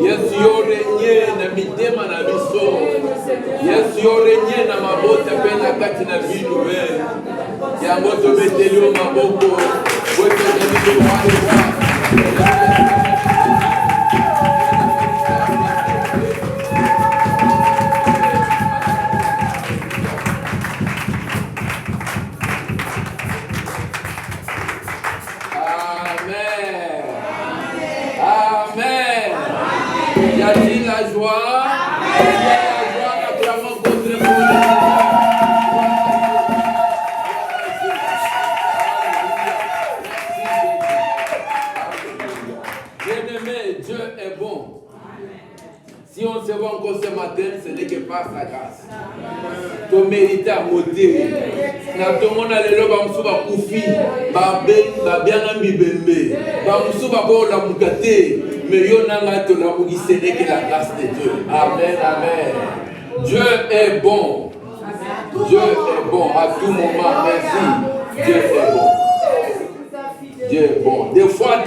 Yes, yo renye na mitema na biso. Yes, yo renye na mabota pena kati na vinu we. Yango to betelio maboko. Wote ndio wale. Si on se voit encore ce matin, ce n'est que par sa grâce. Tu mérites à monter. Na tout le monde a le loba msuba kufi, ba bien ambibembe, ba msuba bo la mukate, mais yo nanga to la mugi, ce n'est que la grâce de Dieu. Amen, amen. Dieu est bon. Dieu est bon à tout moment. Merci. Dieu est bon. Dieu est bon. Des fois,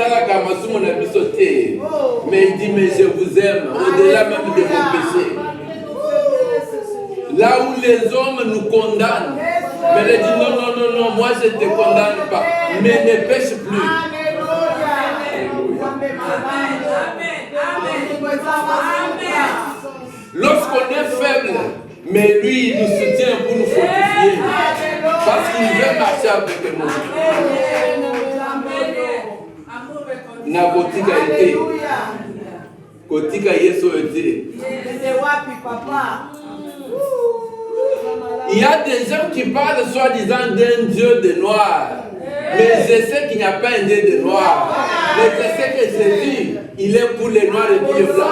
mais il dit, mais je vous aime, au-delà même de mon péché. Là où les hommes nous condamnent, mais il dit, non, non, non, non, moi je ne te condamne pas, mais ne pêche plus. Lorsqu'on est faible, mais lui, il nous soutient pour nous fortifier, parce qu'il veut marcher avec nous. Na kotika ete kotika Yesu ete. Il y a des gens qui parlent soi-disant d'un Dieu de noir, mais je sais qu'il n'y a pas un Dieu de noir, mais je sais que Jésus, il est pour les noirs et pour les blancs,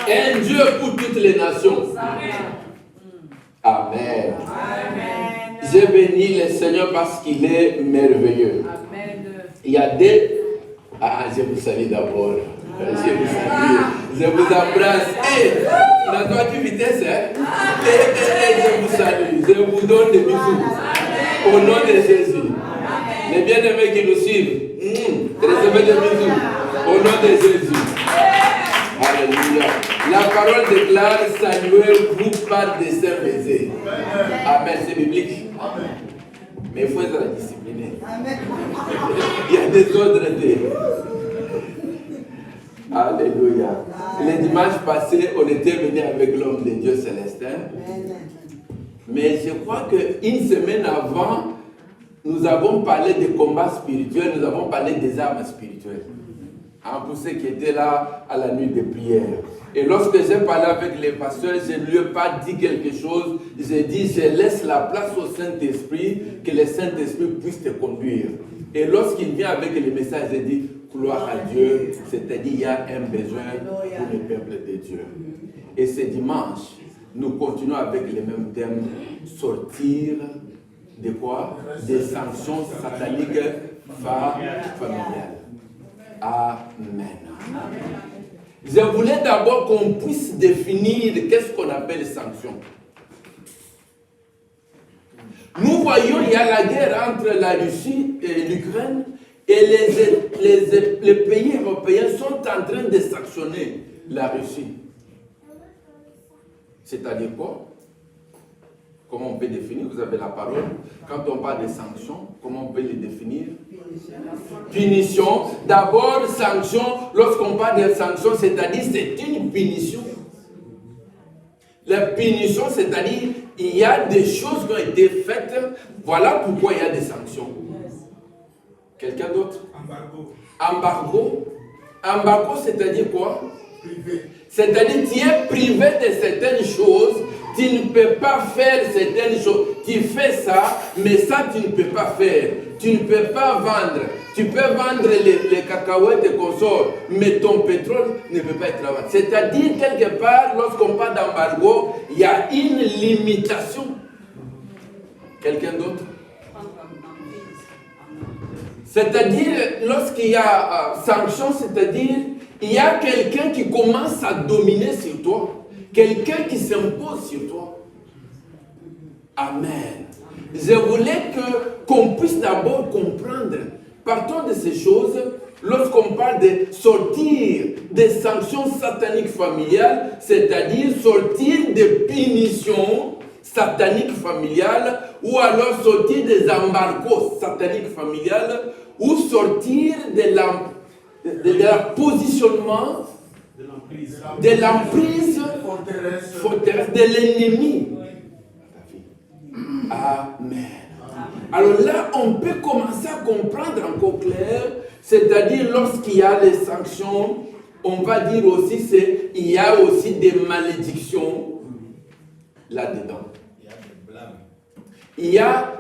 un Dieu pour toutes les nations. Amen. Je bénis le Seigneur parce qu'il est merveilleux. Il y a des... Ah, je vous salue d'abord. Je vous salue. Je vous embrasse. Et dans votre vitesse, hein? Je vous salue. Je vous donne des bisous. Au nom de Jésus. Les bien-aimés qui nous suivent, recevez des bisous. Au nom de Jésus. Alléluia. La parole déclare, saluez-vous par des saints baisers. Amen. C'est biblique. Amen. Mais il faut être discipliné. Il y a des ordres de... Alléluia. Le dimanche passé, on était venu avec l'homme de Dieu Célestin. Mais je crois qu'une semaine avant, nous avons parlé des combats spirituels, nous avons parlé des armes spirituelles. Pour ceux qui étaient là à la nuit de prière. Et lorsque j'ai parlé avec les pasteurs, je ne lui ai pas dit quelque chose. J'ai dit, je laisse la place au Saint-Esprit, que le Saint-Esprit puisse te conduire. Et lorsqu'il vient avec le message, j'ai dit, gloire à Dieu, c'est-à-dire il y a un besoin pour le peuple de Dieu. Et ce dimanche, nous continuons avec le même thème, sortir de quoi? Des sanctions sataniques familiales. Amen. Je voulais d'abord qu'on puisse définir qu'est-ce qu'on appelle sanctions. Nous voyons il y a la guerre entre la Russie et l'Ukraine et les pays européens sont en train de sanctionner la Russie. C'est-à-dire quoi? Comment on peut définir? Vous avez la parole. Quand on parle de sanctions, comment on peut les définir? Punition. D'abord, sanction. Lorsqu'on parle de sanctions, c'est-à-dire c'est une punition. La punition, c'est-à-dire il y a des choses qui ont été faites. Voilà pourquoi il y a des sanctions. Quelqu'un d'autre? Embargo. Embargo, c'est-à-dire quoi? C'est-à-dire tu es privé de certaines choses. Tu ne peux pas faire certaines choses. Tu fais ça, mais ça, tu ne peux pas faire. tu ne peux pas vendre. Tu peux vendre les cacahuètes et consorts, mais ton pétrole ne peut pas être vendu. C'est-à-dire, quelque part, lorsqu'on parle d'embargo, il y a une limitation. Quelqu'un d'autre? C'est-à-dire, lorsqu'il y a sanction, c'est-à-dire, il y a quelqu'un qui commence à dominer sur toi. Quelqu'un qui s'impose sur toi. Amen. Je voulais qu'on puisse d'abord comprendre. Partons de ces choses, lorsqu'on parle de sortir des sanctions sataniques familiales, c'est-à-dire sortir des punitions sataniques familiales, ou alors sortir des embargos sataniques familiales, ou sortir de la positionnement, de l'emprise forteresse de l'ennemi. Amen. Alors là, on peut commencer à comprendre encore clair, c'est-à-dire lorsqu'il y a les sanctions, on va dire aussi il y a aussi des malédictions là-dedans. Il y a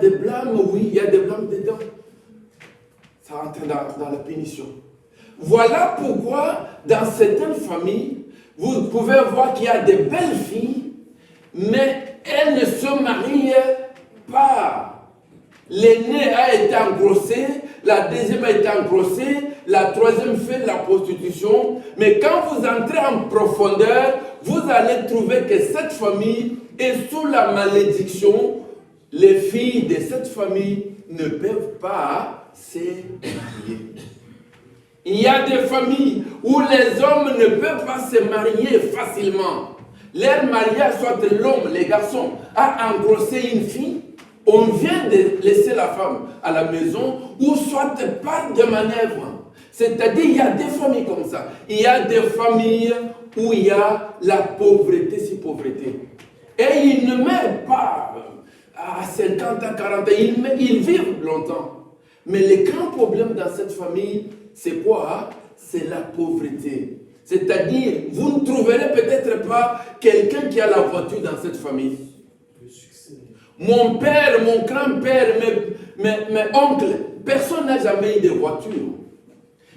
des blâmes, oui, il y a des blâmes dedans. Ça rentre dans la punition. Voilà pourquoi, dans certaines familles, vous pouvez voir qu'il y a des belles filles, mais elles ne se marient pas. L'aînée a été engrossée, la deuxième a été engrossée, la troisième fait de la prostitution. Mais quand vous entrez en profondeur, vous allez trouver que cette famille est sous la malédiction. Les filles de cette famille ne peuvent pas se marier. Il y a des familles où les hommes ne peuvent pas se marier facilement. Leur mariage, soit l'homme, les garçons, a engrossé une fille, on vient de laisser la femme à la maison, ou soit par des manœuvres. C'est-à-dire, il y a des familles comme ça. Il y a des familles où il y a la pauvreté, si pauvreté. Et ils ne meurent pas à 50 à 40 ans, ils vivent longtemps. Mais le grand problème dans cette famille, c'est quoi? C'est la pauvreté. C'est-à-dire, vous ne trouverez peut-être pas quelqu'un qui a la voiture dans cette famille. Mon père, mon grand-père, mes oncles, personne n'a jamais eu de voiture.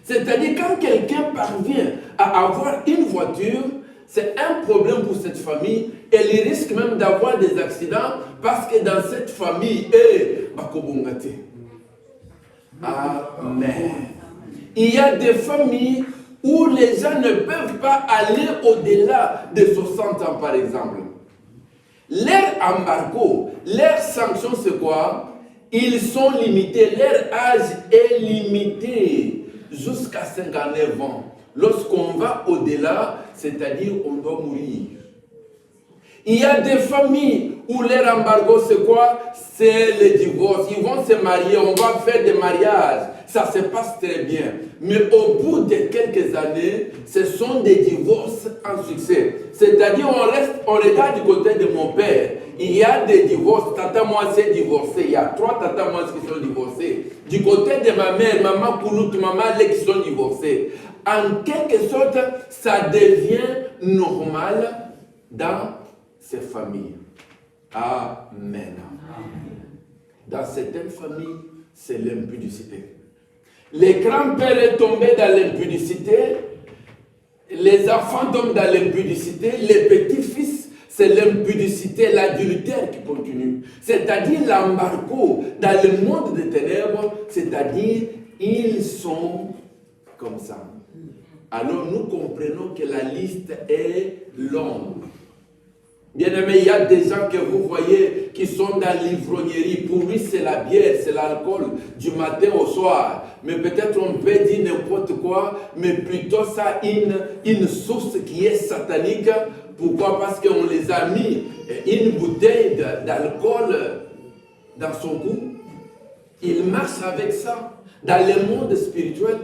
C'est-à-dire, quand quelqu'un parvient à avoir une voiture, c'est un problème pour cette famille. Et il risque même d'avoir des accidents parce que dans cette famille, Amen. Il y a des familles où les gens ne peuvent pas aller au-delà de 60 ans, par exemple. Leur embargo, leur sanction, c'est quoi? Ils sont limités, leur âge est limité jusqu'à 59 ans. Lorsqu'on va au-delà, c'est-à-dire on doit mourir. Il y a des familles où leur embargo, c'est quoi? C'est le divorce. Ils vont se marier, on va faire des mariages. Ça se passe très bien. Mais au bout de quelques années, ce sont des divorces en succès. C'est-à-dire, on regarde du côté de mon père. Il y a des divorces. Tata moi s'est divorcé. Il y a 3 tata moi qui sont divorcés. Du côté de ma mère, maman Poulout, maman Lé qui sont divorcés. En quelque sorte, ça devient normal dans ces familles. Amen. Dans certaines familles, c'est l'impudicité. Les grands-pères est tombé dans l'impudicité, les enfants tombent dans l'impudicité, les petits-fils, c'est l'impudicité, l'adultère qui continue. C'est-à-dire l'embargo dans le monde des ténèbres, c'est-à-dire ils sont comme ça. Alors nous comprenons que la liste est longue. Bien aimé, il y a des gens que vous voyez qui sont dans l'ivrognerie. Pour lui, c'est la bière, c'est l'alcool, du matin au soir. Mais peut-être on peut dire n'importe quoi, mais plutôt ça une source qui est satanique. Pourquoi? Parce qu'on les a mis une bouteille d'alcool dans son cou. Il marche avec ça dans le monde spirituel.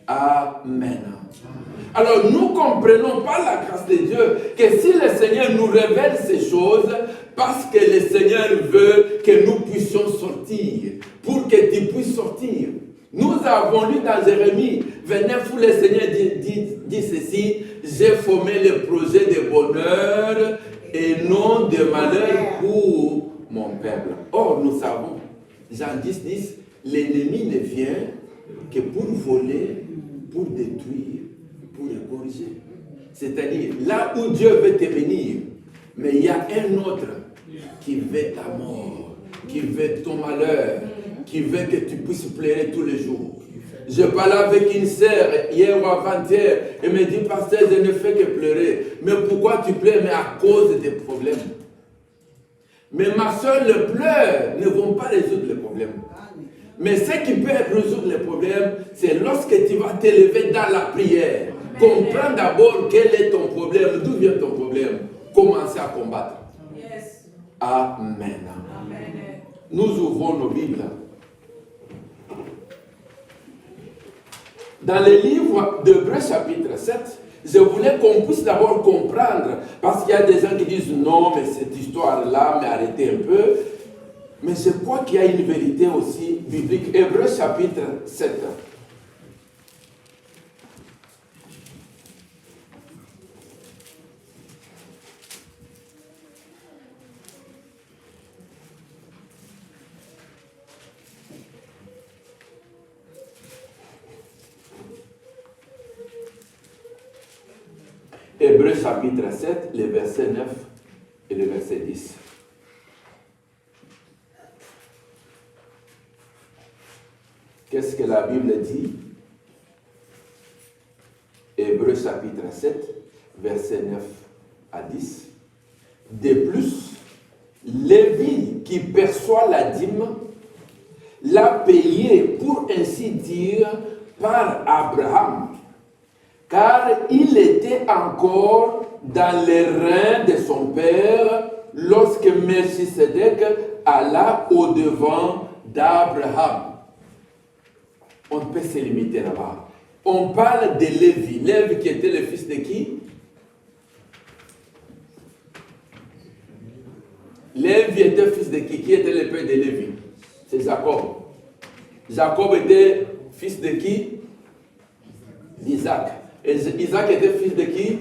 Amen. Alors nous comprenons par la grâce de Dieu que si le Seigneur nous révèle ces choses, parce que le Seigneur veut que nous puissions sortir, pour que tu puisses sortir. Nous avons lu dans Jérémie, venez vous le Seigneur dit ceci, j'ai formé le projet de bonheur et non de malheur pour mon peuple. Or nous savons Jean 10, 10, l'ennemi ne vient que pour voler, pour détruire, pour corriger. C'est-à-dire, là où Dieu veut te bénir, mais il y a un autre qui veut ta mort, qui veut ton malheur, qui veut que tu puisses pleurer tous les jours. Je parlais avec une sœur hier ou avant-hier, et me dit, pasteur, je ne fais que pleurer. Mais pourquoi tu pleures? Mais à cause des problèmes. Mais ma soeur, les pleurs ne vont pas résoudre les problèmes. Mais ce qui peut résoudre les problèmes, c'est lorsque tu vas t'élever dans la prière. Comprends d'abord quel est ton problème, d'où vient ton problème. Commencez à combattre. Yes. Amen. Amen. Nous ouvrons nos Bibles. Dans le livre d'Hébreux chapitre 7, je voulais qu'on puisse d'abord comprendre, parce qu'il y a des gens qui disent non, mais cette histoire-là, mais arrêtez un peu. Mais je crois qu'il y a une vérité aussi biblique. Hébreux chapitre 7. Hébreux chapitre 7, les versets 9 et le verset 10. Qu'est-ce que la Bible dit? Hébreux chapitre 7, verset 9 à 10. De plus, Lévi qui perçoit la dîme l'a payé, pour ainsi dire, par Abraham, car il était encore dans les reins de son père lorsque Melchisedec alla au-devant d'Abraham. On peut se limiter là-bas. On parle de Lévi. Lévi qui était le fils de qui? Lévi était fils de qui? Qui était le père de Lévi? C'est Jacob. Jacob était fils de qui? D'Isaac. Et Isaac était fils de qui?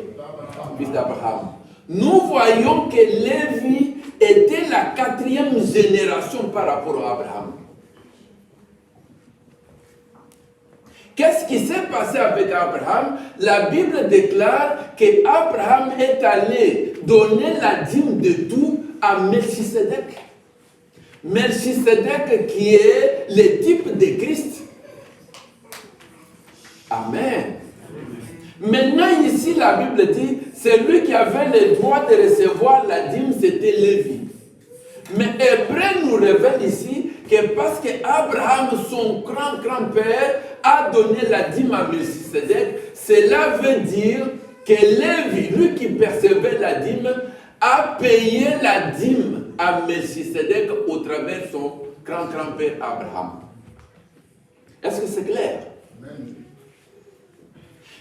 Fils d'Abraham. Nous voyons que Lévi était la 4e génération par rapport à Abraham. Qu'est-ce qui s'est passé avec Abraham? La Bible déclare qu'Abraham est allé donner la dîme de tout à Melchisedec. Melchisedec qui est le type de Christ. Amen. Maintenant ici la Bible dit, celui qui avait le droit de recevoir la dîme, c'était Lévi. Mais Hébreu nous révèle ici que parce qu'Abraham, son grand-grand-père, a donné la dîme à Melchisedec, cela veut dire que Lévi, lui qui percevait la dîme, a payé la dîme à Melchisedec au travers de son grand-grand-père Abraham. Est-ce que c'est clair? Amen.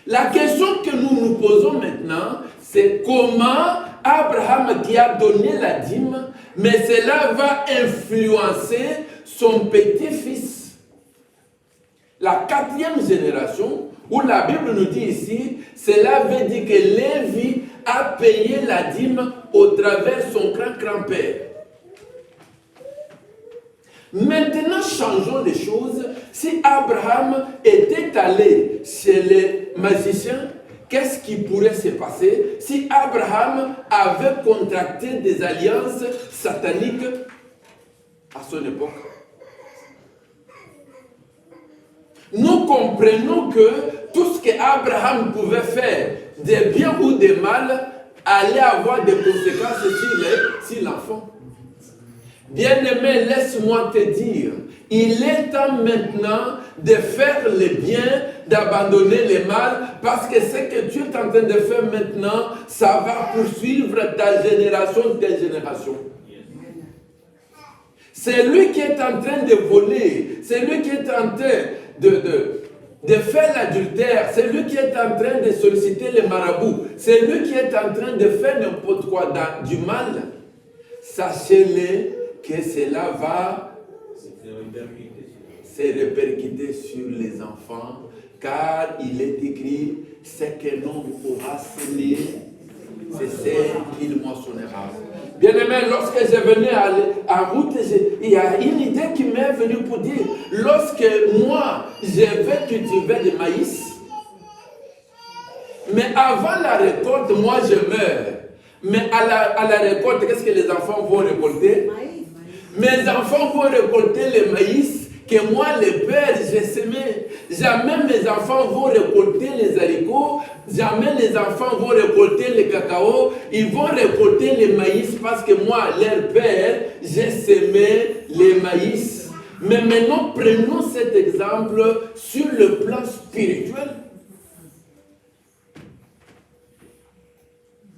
La question que nous nous posons maintenant, c'est comment Abraham qui a donné la dîme, mais cela va influencer son petit-fils. La 4e génération, où la Bible nous dit ici, cela veut dire que Lévi a payé la dîme au travers de son grand-grand-père. Maintenant, changeons les choses. Si Abraham était allé chez les magiciens, qu'est-ce qui pourrait se passer si Abraham avait contracté des alliances sataniques à son époque? Nous comprenons que tout ce qu'Abraham pouvait faire, de bien ou de mal, allait avoir des conséquences sur l'enfant. Bien-aimé, laisse-moi te dire, il est temps maintenant de faire le bien, d'abandonner le mal, parce que ce que tu es en train de faire maintenant, ça va poursuivre ta génération, tes générations. C'est lui qui est en train de voler, c'est lui qui est en train de faire l'adultère, c'est lui qui est en train de solliciter les marabouts, c'est lui qui est en train de faire n'importe quoi du mal. Sachez-le que cela va se répercuter sur les enfants, car il est écrit, ce qu'un homme aura semé, c'est ce qu'il moissonnera. Bien-aimé, lorsque je venais en route, il y a une idée qui m'est venue pour dire, lorsque moi, je vais cultiver du maïs, mais avant la récolte, moi je meurs. Mais à la récolte, qu'est-ce que les enfants vont récolter? Mes enfants vont récolter le maïs que moi, le père, j'ai semé. Jamais mes enfants vont récolter les haricots. Jamais les enfants vont récolter le cacao. Ils vont récolter le maïs parce que moi, leur père, j'ai semé les maïs. Mais maintenant, prenons cet exemple sur le plan spirituel.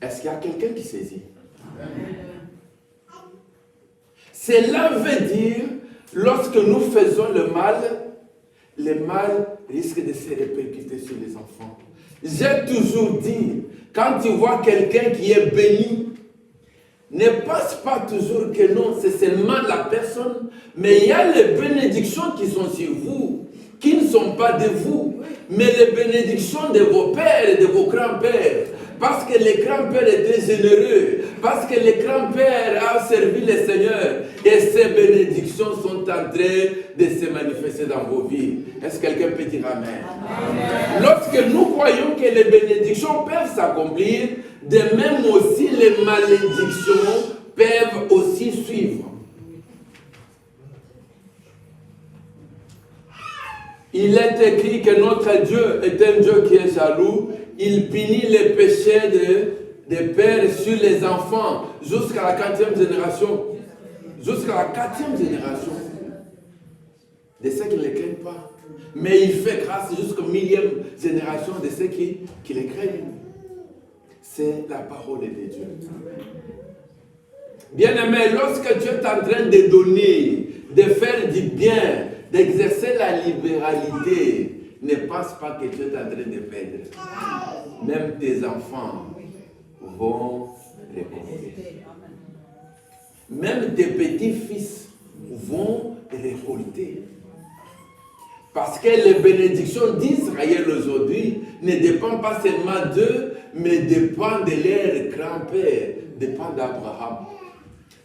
Est-ce qu'il y a quelqu'un qui saisit? Cela veut dire, lorsque nous faisons le mal risque de se répercuter sur les enfants. J'ai toujours dit, quand tu vois quelqu'un qui est béni, ne pense pas toujours que non, c'est seulement la personne, mais il y a les bénédictions qui sont sur vous, qui ne sont pas de vous, mais les bénédictions de vos pères et de vos grands-pères. Parce que les grands-pères étaient généreux, parce que les grands-pères ont servi le Seigneur, et ces bénédictions sont en train de se manifester dans vos vies. Est-ce que quelqu'un peut dire Amen? Amen. Lorsque nous croyons que les bénédictions peuvent s'accomplir, de même aussi les malédictions peuvent aussi suivre. Il est écrit que notre Dieu est un Dieu qui est jaloux. Il punit les péchés des pères sur les enfants jusqu'à la 4e génération. Jusqu'à la 4e génération. De ceux qui ne les craignent pas. Mais il fait grâce jusqu'à la 1000e génération de ceux qui les craignent. C'est la parole de Dieu. Bien-aimé, lorsque Dieu est en train de donner, de faire du bien, d'exercer la libéralité, ne pense pas que tu es en train de perdre. Même tes enfants vont récolter. Même tes petits-fils vont récolter. Parce que les bénédictions d'Israël aujourd'hui ne dépendent pas seulement d'eux, mais dépendent de leur grand-père, dépendent d'Abraham.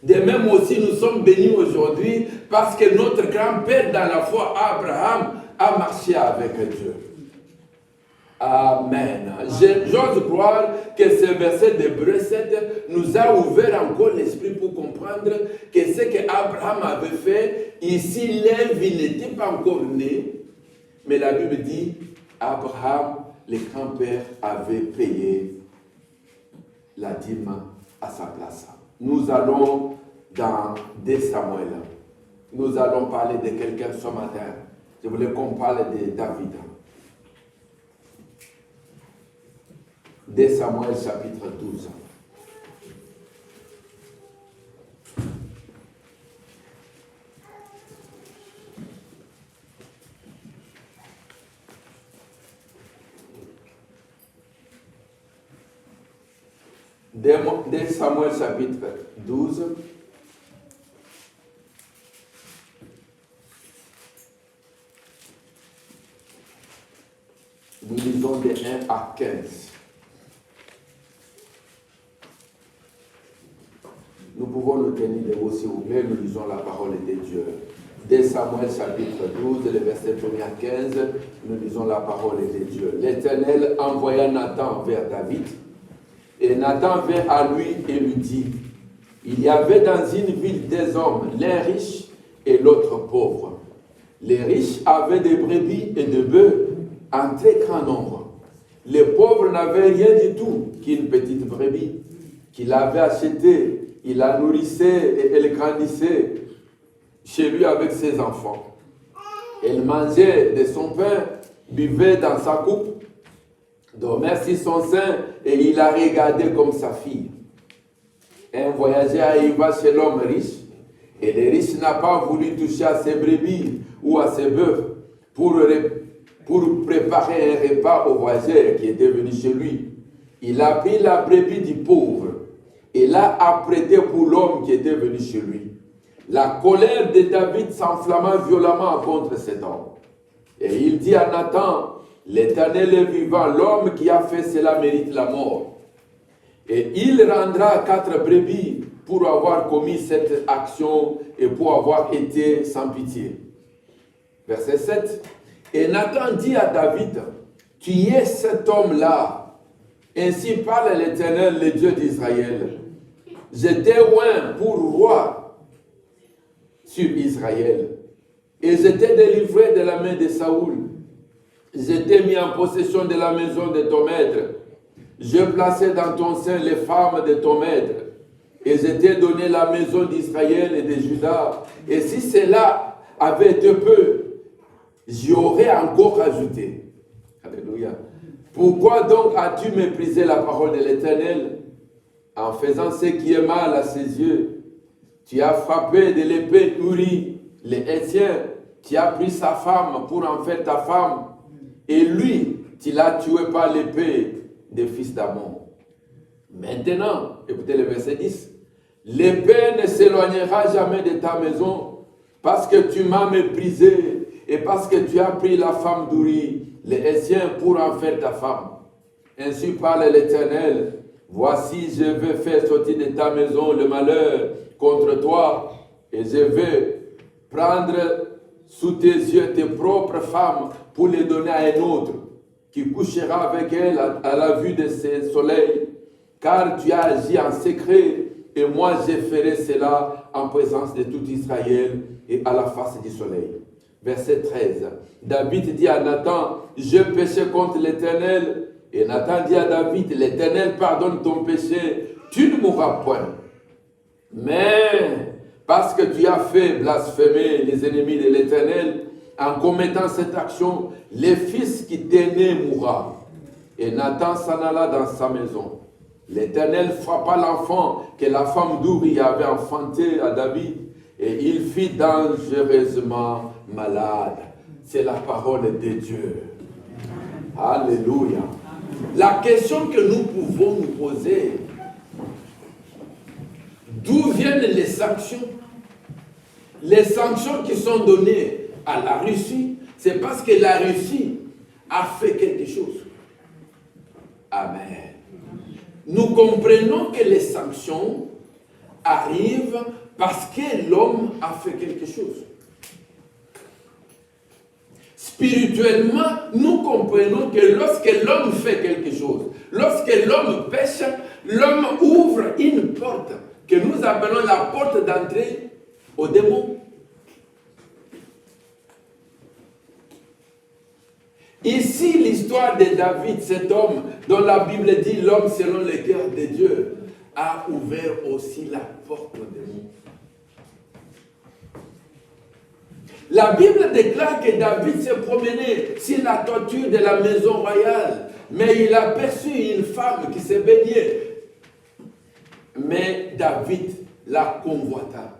De même aussi, nous sommes bénis aujourd'hui parce que notre grand-père dans la foi, Abraham, a marché avec Dieu. Amen. J'ose croire que ce verset d'Hébreux 7 nous a ouvert encore l'esprit pour comprendre que ce qu'Abraham avait fait, ici, Lévi n'était pas encore né, mais la Bible dit, Abraham, le grand-père, avait payé la dîme à sa place. Nous allons dans 2 Samuel. Nous allons parler de quelqu'un ce matin. Je voulais qu'on parle de David. 2 Samuel chapitre 12. Dès Samuel chapitre 12, nous lisons de 1 à 15. Nous pouvons nous tenir debout s'il vous plaît, nous lisons la parole de Dieu. Dès Samuel chapitre 12, le verset 1 à 15, nous lisons la parole de Dieu. L'Éternel envoya Nathan vers David. Et Nathan vint à lui et lui dit, il y avait dans une ville 2 hommes, l'un riche et l'autre pauvre. Les riches avaient des brebis et des bœufs en très grand nombre. Les pauvres n'avaient rien du tout qu'une petite brebis qu'il avait achetée. Il la nourrissait et elle grandissait chez lui avec ses enfants. Elle mangeait de son pain, buvait dans sa coupe, dormait sur son sein et il la regardait comme sa fille. Un voyageur arriva chez l'homme riche et le riche n'a pas voulu toucher à ses brebis ou à ses bœufs pour préparer un repas au voyageur qui était venu chez lui. Il a pris la brebis du pauvre et l'a apprêtée pour l'homme qui était venu chez lui. La colère de David s'enflamma violemment contre cet homme. Et il dit à Nathan, l'Éternel est vivant, l'homme qui a fait cela mérite la mort. Et il rendra 4 brebis pour avoir commis cette action et pour avoir été sans pitié. Verset 7. Et Nathan dit à David, tu es cet homme-là. Ainsi parle l'Éternel, le Dieu d'Israël. Je t'ai oint pour roi sur Israël. Et je t'ai délivré de la main de Saoul. Je t'ai mis en possession de la maison de ton maître. Je plaçais dans ton sein les femmes de ton maître. Et je t'ai donné la maison d'Israël et de Juda. Et si cela avait été peu, j'y aurais encore ajouté. Alléluia. Pourquoi donc as-tu méprisé la parole de l'Éternel en faisant ce qui est mal à ses yeux? Tu as frappé de l'épée Uri, les Hétiens. Tu as pris sa femme pour en faire ta femme. Et lui, tu l'as tué par l'épée des fils d'Amon. Maintenant, écoutez le verset 10. L'épée ne s'éloignera jamais de ta maison parce que tu m'as méprisé et parce que tu as pris la femme d'Uri, les Hétiens, pour en faire ta femme. Ainsi parle l'Éternel. Voici, je vais faire sortir de ta maison le malheur contre toi et je vais prendre sous tes yeux tes propres femmes pour les donner à un autre qui couchera avec elle à la vue de ses soleils. Car tu as agi en secret et moi je ferai cela en présence de tout Israël et à la face du soleil. Verset 13. David dit à Nathan, je péché contre l'Éternel. Et Nathan dit à David, l'Éternel pardonne ton péché, tu ne mourras point. Mais parce que tu as fait blasphémer les ennemis de l'Éternel, en commettant cette action, le fils qui t'est né mourra. Et Nathan s'en alla dans sa maison. L'Éternel frappa l'enfant que la femme d'Uri avait enfanté à David, et il fut dangereusement malade. C'est la parole de Dieu. Alléluia. La question que nous pouvons nous poser, d'où viennent les sanctions? Les sanctions qui sont données à la Russie, c'est parce que la Russie a fait quelque chose. Amen. Nous comprenons que les sanctions arrivent parce que l'homme a fait quelque chose. Spirituellement, nous comprenons que lorsque l'homme fait quelque chose, lorsque l'homme pêche, l'homme ouvre une porte que nous appelons la porte d'entrée au démon. Ici, l'histoire de David, cet homme dont la Bible dit l'homme selon le cœur de Dieu, a ouvert aussi la porte au démon. La Bible déclare que David s'est promené sur la toiture de la maison royale, mais il a aperçu une femme qui se baignait. Mais David la convoita.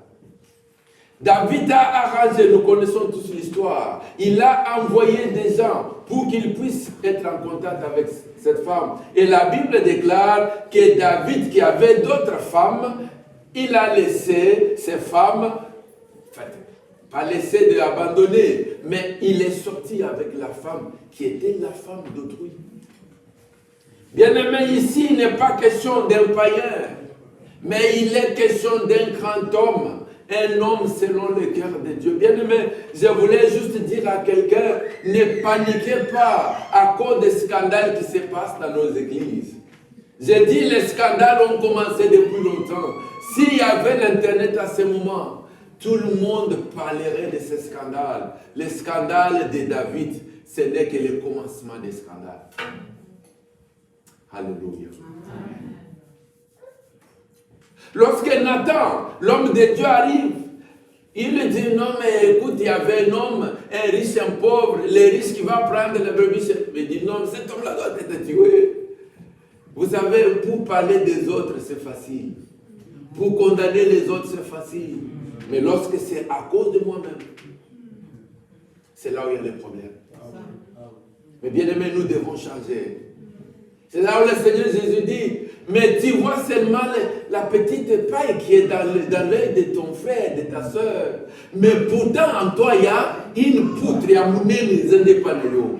David a arrangé, nous connaissons tous l'histoire, il a envoyé des gens pour qu'ils puissent être en contact avec cette femme. Et la Bible déclare que David, qui avait d'autres femmes, il a laissé ces femmes, pas laissé de l'abandonner, mais il est sorti avec la femme qui était la femme d'autrui. Bien-aimé, ici, il n'est pas question d'un païen, mais il est question d'un grand homme, un homme selon le cœur de Dieu. Bien-aimé, je voulais juste dire à quelqu'un, ne paniquez pas à cause des scandales qui se passent dans nos églises. J'ai dit, les scandales ont commencé depuis longtemps. S'il y avait l'Internet à ce moment, tout le monde parlerait de ces scandales. Les scandales de David, ce n'est que le commencement des scandales. Alléluia. Lorsque Nathan, l'homme de Dieu, arrive, il lui dit, non mais écoute, il y avait un homme, un riche, un pauvre, le riche qui va prendre le brebis. Il dit, non, cet homme-là doit être tué. Vous savez, pour parler des autres, c'est facile. Pour condamner les autres, c'est facile. Mais lorsque c'est à cause de moi-même, c'est là où il y a les problèmes. Mais bien aimé, nous devons changer. C'est là où le Seigneur Jésus dit, mais tu vois seulement la petite paille qui est dans l'œil de ton frère, de ta soeur. Mais pourtant, en toi, il y a une poutre, il y a les indépendants.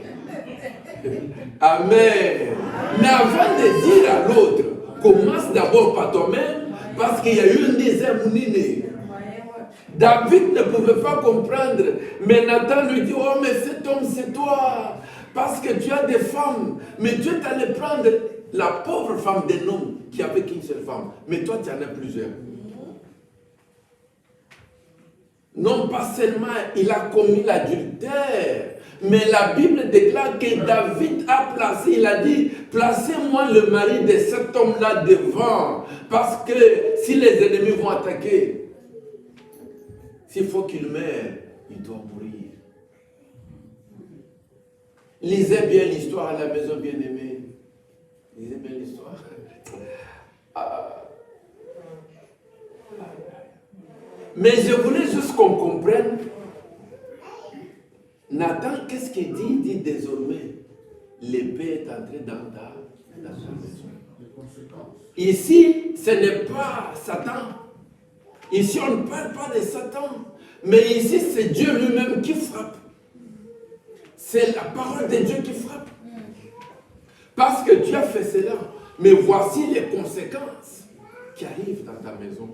Amen. Mais avant de dire à l'autre, commence d'abord par toi-même, Parce qu'il y a eu un désert mouniné. David ne pouvait pas comprendre. Mais Nathan lui dit, oh mais cet homme c'est toi. Parce que tu as des femmes. Mais Dieu t'allait prendre la pauvre femme d'un homme qui avait qu'une seule femme. Mais toi tu en as plusieurs. Non pas seulement il a commis l'adultère, mais la Bible déclare que David a placé, il a dit, placez-moi le mari de cet homme-là devant, parce que si les ennemis vont attaquer, s'il faut qu'il meure, il doit mourir. Lisez bien l'histoire à la maison bien-aimée. Lisez bien l'histoire. Mais je voulais juste qu'on comprenne. Nathan, qu'est-ce qu'il dit? Il dit désormais, l'épée est entrée dans ta maison. Ici, ce n'est pas Satan. Ici, on ne parle pas de Satan. Mais ici, c'est Dieu lui-même qui frappe. C'est la parole de Dieu qui frappe. Parce que Dieu a fait cela. Mais voici les conséquences qui arrivent dans ta maison.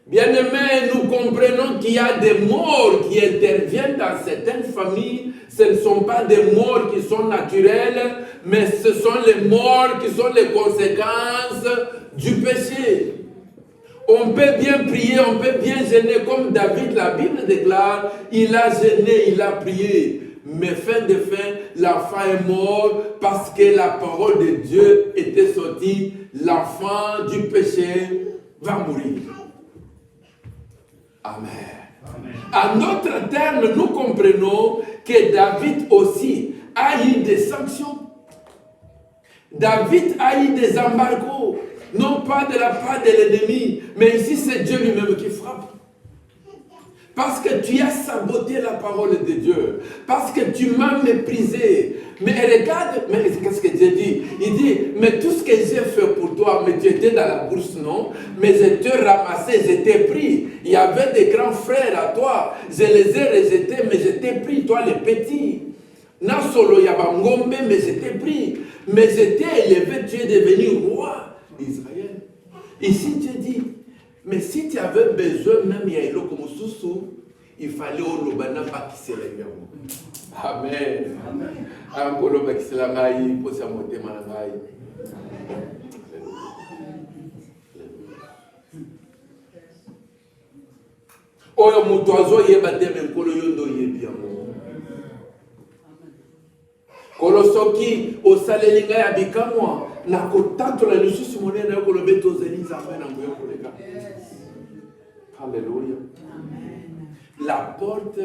Bien-aimés, nous comprenons qu'il y a des morts qui interviennent dans certaines familles. Ce ne sont pas des morts qui sont naturelles, mais ce sont les morts qui sont les conséquences du péché. On peut bien prier, on peut bien jeûner, comme David, la Bible déclare, il a jeûné, il a prié. Mais fin de fin, l'enfant est mort parce que la parole de Dieu était sortie. L'enfant du péché va mourir. Amen. En d'autres termes, nous comprenons que David aussi a eu des sanctions. David a eu des embargos, non pas de la part de l'ennemi, mais ici c'est Dieu lui-même qui frappe. Parce que tu as saboté la parole de Dieu. Parce que tu m'as méprisé. Mais regarde, mais qu'est-ce que Dieu dit? Il dit, mais tout ce que j'ai fait pour toi, mais tu étais dans la bourse, non? Mais je t'ai ramassé, je t'ai pris. Il y avait des grands frères à toi. Je les ai rejetés, mais je t'ai pris, toi les petits. Non solo, il y avait Ngombe, mais je t'ai pris. Mais je t'ai élevé, tu es devenu roi d'Israël. Ici, Dieu dit, mais si tu avais besoin, même il y a comme Soussou, il fallait au Lobana Bakisela. Amen. Angolo Bakisela Ngai, Posa Motema Ngai. Oyo mutoazo yebate menkolo yondo yebi amo. Kolosoki osalelinga ya bikamwa na kotatola lisusu monene yoko lobeto zeliza mena ngoyo kolega. Alléluia. La porte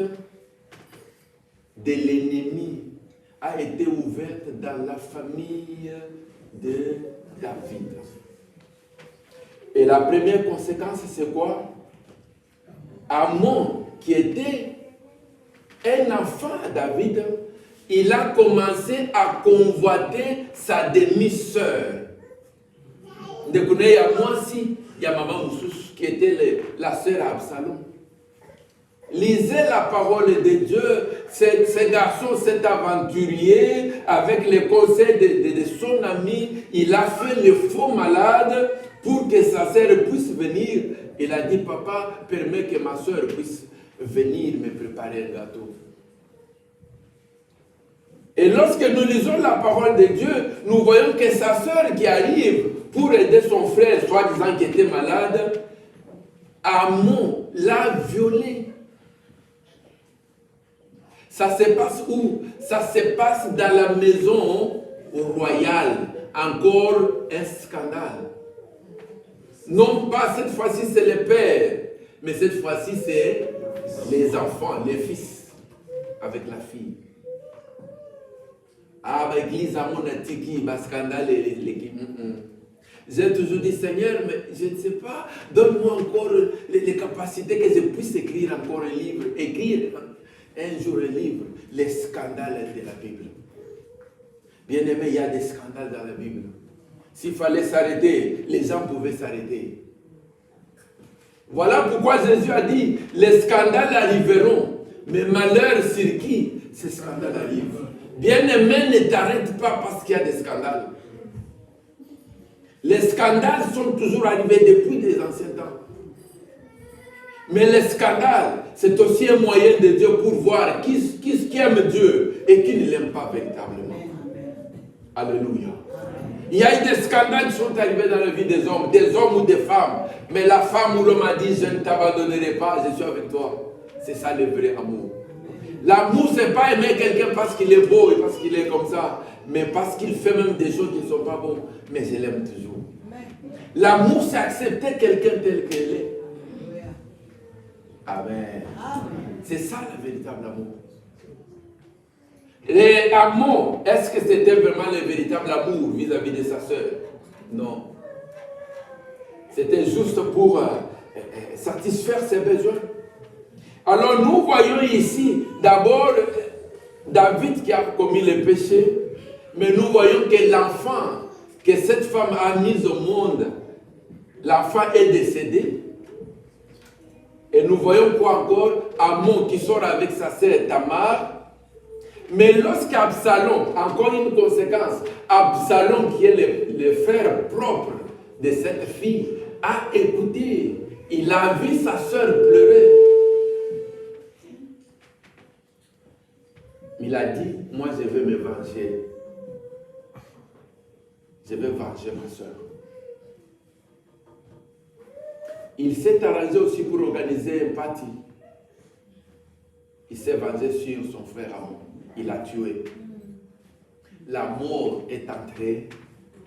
de l'ennemi a été ouverte dans la famille de David. Et la première conséquence, c'est quoi? Amon, qui était un enfant à David, il a commencé à convoiter sa demi-sœur. Vous connaissez, moi aussi, il y a maman Moussous qui était la sœur Absalom. Lisez la parole de Dieu. Ce garçon, cet aventurier, avec les conseils de son ami, il a fait le faux malade pour que sa sœur puisse venir. Il a dit, papa, permets que ma sœur puisse venir me préparer un gâteau. Et lorsque nous lisons la parole de Dieu, nous voyons que sa sœur qui arrive pour aider son frère, soi-disant qui était malade, Amon l'a violé. Ça se passe où? Ça se passe dans la maison royale. Encore un scandale. Non pas cette fois-ci c'est le père, mais cette fois-ci c'est les enfants, les fils, avec la fille. Ah, l'église à mon atiki, scandale, J'ai toujours dit, Seigneur, mais je ne sais pas, donne-moi encore les capacités que je puisse écrire encore un livre, écrire un jour un livre, les scandales de la Bible. Bien aimé, il y a des scandales dans la Bible. S'il fallait s'arrêter, les gens pouvaient s'arrêter. Voilà pourquoi Jésus a dit, les scandales arriveront, mais malheur sur qui ces scandales arrivent. Bien aimé, ne t'arrête pas parce qu'il y a des scandales. Les scandales sont toujours arrivés depuis des anciens temps. Mais les scandales, c'est aussi un moyen de Dieu pour voir qui aime Dieu et qui ne l'aime pas véritablement. Alléluia. Il y a eu des scandales qui sont arrivés dans la vie des hommes ou des femmes. Mais la femme ou l'homme a dit, je ne t'abandonnerai pas, je suis avec toi. C'est ça le vrai amour. L'amour, ce n'est pas aimer quelqu'un parce qu'il est beau et parce qu'il est comme ça, mais parce qu'il fait même des choses qui ne sont pas bonnes. Mais je l'aime toujours. L'amour, c'est accepter quelqu'un tel qu'il est. Amen. C'est ça le véritable amour. Et l'amour, est-ce que c'était vraiment le véritable amour vis-à-vis de sa sœur? Non. C'était juste pour satisfaire ses besoins. Alors nous voyons ici, d'abord, David qui a commis le péché, mais nous voyons que l'enfant que cette femme a mis au monde, l'enfant est décédé. Et nous voyons quoi encore? Amon qui sort avec sa sœur Tamar. Mais lorsqu'Absalom, encore une conséquence, Absalom qui est le frère propre de cette fille, a écouté, il a vu sa sœur pleurer. Il a dit, moi je vais me venger. Je vais venger ma sœur. Il s'est arrangé aussi pour organiser un party. Il s'est vengé sur son frère Amon. Il l'a tué. La mort est entrée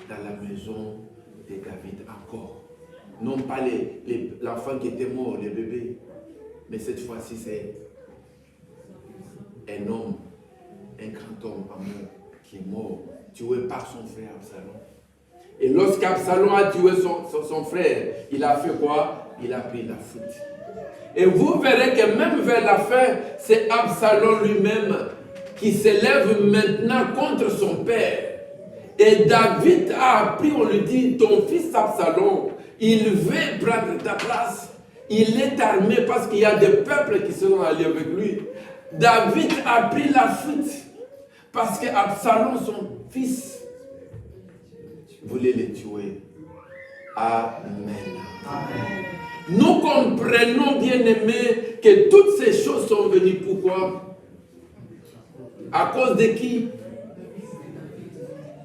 dans la maison de David encore. Non pas l'enfant qui était mort, le bébé, mais cette fois-ci c'est un homme, un grand homme Amon qui est mort, tué par son frère Absalom. Et lorsqu'Absalom a tué son frère, il a fait quoi? Il a pris la fuite. Et vous verrez que même vers la fin, c'est Absalom lui-même qui s'élève maintenant contre son père. Et David a appris, on lui dit, ton fils Absalom, il veut prendre ta place. Il est armé parce qu'il y a des peuples qui sont alliés avec lui. David a pris la fuite parce que Absalom, son fils, voulait le tuer. Amen. Amen. Nous comprenons, bien-aimés, que toutes ces choses sont venues. Pourquoi? À cause de qui?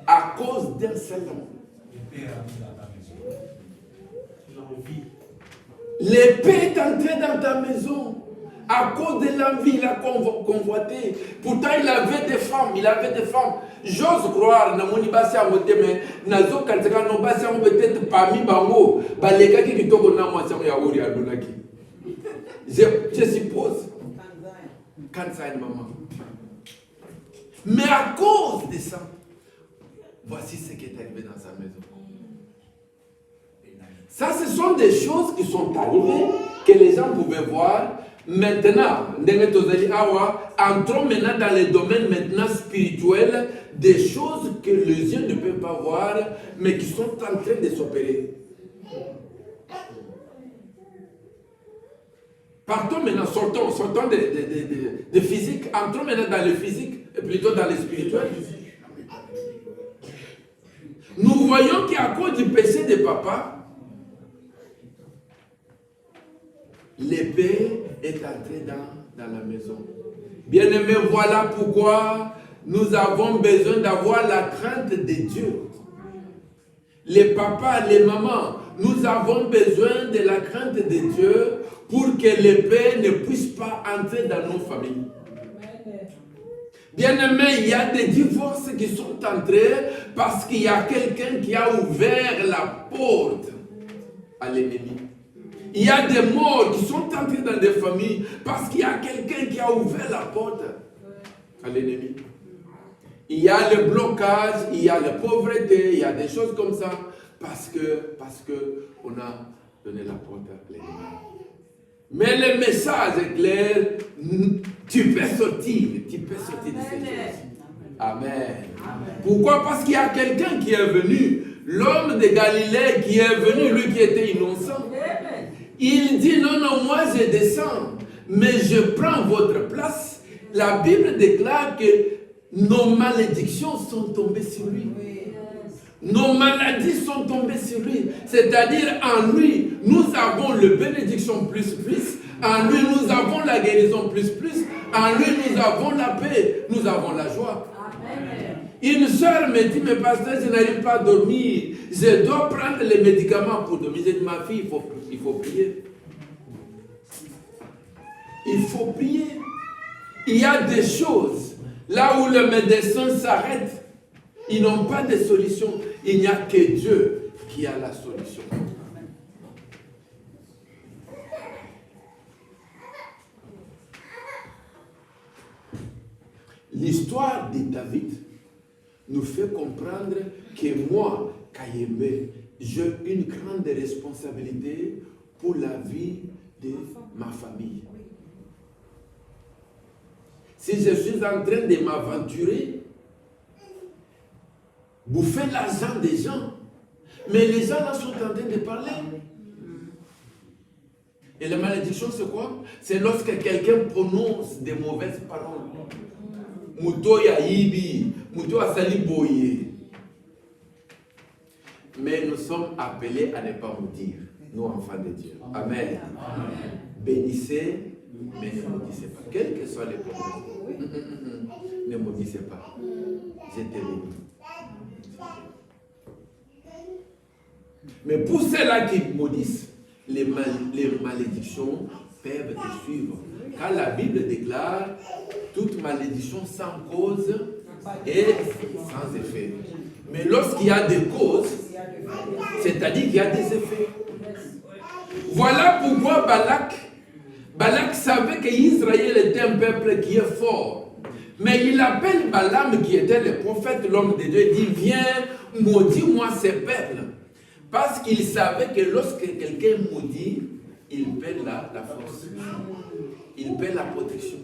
À cause d'un seul homme. L'épée est entrée dans ta maison. À cause de l'envie, il a convoité. Pourtant, il avait des femmes. J'ose croire, peut-être parmi Bango, je suppose. Mais à cause de ça, voici ce qui est arrivé dans sa maison. Ça, ce sont des choses qui sont arrivées, que les gens pouvaient voir. Maintenant, entrons maintenant dans les domaines maintenant spirituels, des choses que les yeux ne peuvent pas voir, mais qui sont en train de s'opérer. Partons maintenant, sortons de physique, entrons maintenant dans le physique, et plutôt dans le spirituel. Nous voyons qu'à cause du péché de papa, l'épée est entrée dans la maison. Bien-aimés, voilà pourquoi nous avons besoin d'avoir la crainte de Dieu. Les papas, les mamans, nous avons besoin de la crainte de Dieu pour que l'épée ne puisse pas entrer dans nos familles. Bien-aimés, il y a des divorces qui sont entrés parce qu'il y a quelqu'un qui a ouvert la porte à l'ennemi. Il y a des morts qui sont entrés dans des familles parce qu'il y a quelqu'un qui a ouvert la porte à l'ennemi. Il y a le blocage, il y a la pauvreté, il y a des choses comme ça parce que on a donné la porte à l'ennemi. Mais le message est clair, tu peux sortir de ces choses. Amen. Pourquoi? Parce qu'il y a quelqu'un qui est venu, l'homme de Galilée qui est venu, lui qui était innocent. Il dit, non, moi je descends, mais je prends votre place. La Bible déclare que nos malédictions sont tombées sur lui. Nos maladies sont tombées sur lui. C'est-à-dire, en lui, nous avons le bénédiction plus. En lui, nous avons la guérison plus. En lui, nous avons la paix. Nous avons la joie. Amen. Une soeur me dit, mais pasteur, je n'arrive pas à dormir. Je dois prendre les médicaments pour dormir. J'ai dit, ma fille, il faut prier. Il faut prier. Il y a des choses, là où le médecin s'arrête, ils n'ont pas de solution. Il n'y a que Dieu qui a la solution. L'histoire de David nous fait comprendre que moi, Kayembe, j'ai une grande responsabilité pour la vie de ma famille. Si je suis en train de m'aventurer, bouffer l'argent des gens, mais les gens là sont en train de parler. Et la malédiction, c'est quoi? C'est lorsque quelqu'un prononce des mauvaises paroles. Mouto yaïbi, mouto asali boye. Mais nous sommes appelés à ne pas maudire, nous enfants de Dieu. Amen. Amen. Bénissez, mais ne maudissez pas. Quels que soient les problèmes, ne maudissez pas. Je t'ai béni. Mais pour ceux-là qui maudissent, les malédictions peuvent te suivre. Car la Bible déclare toute malédiction sans cause et sans effet. Mais lorsqu'il y a des causes, c'est-à-dire qu'il y a des effets. Voilà pourquoi Balak savait qu'Israël était un peuple qui est fort. Mais il appelle Balaam, qui était le prophète, l'homme de Dieu, et dit, viens, maudis-moi ces peuples. Parce qu'il savait que lorsque quelqu'un maudit, il perd la force. Il perd la protection.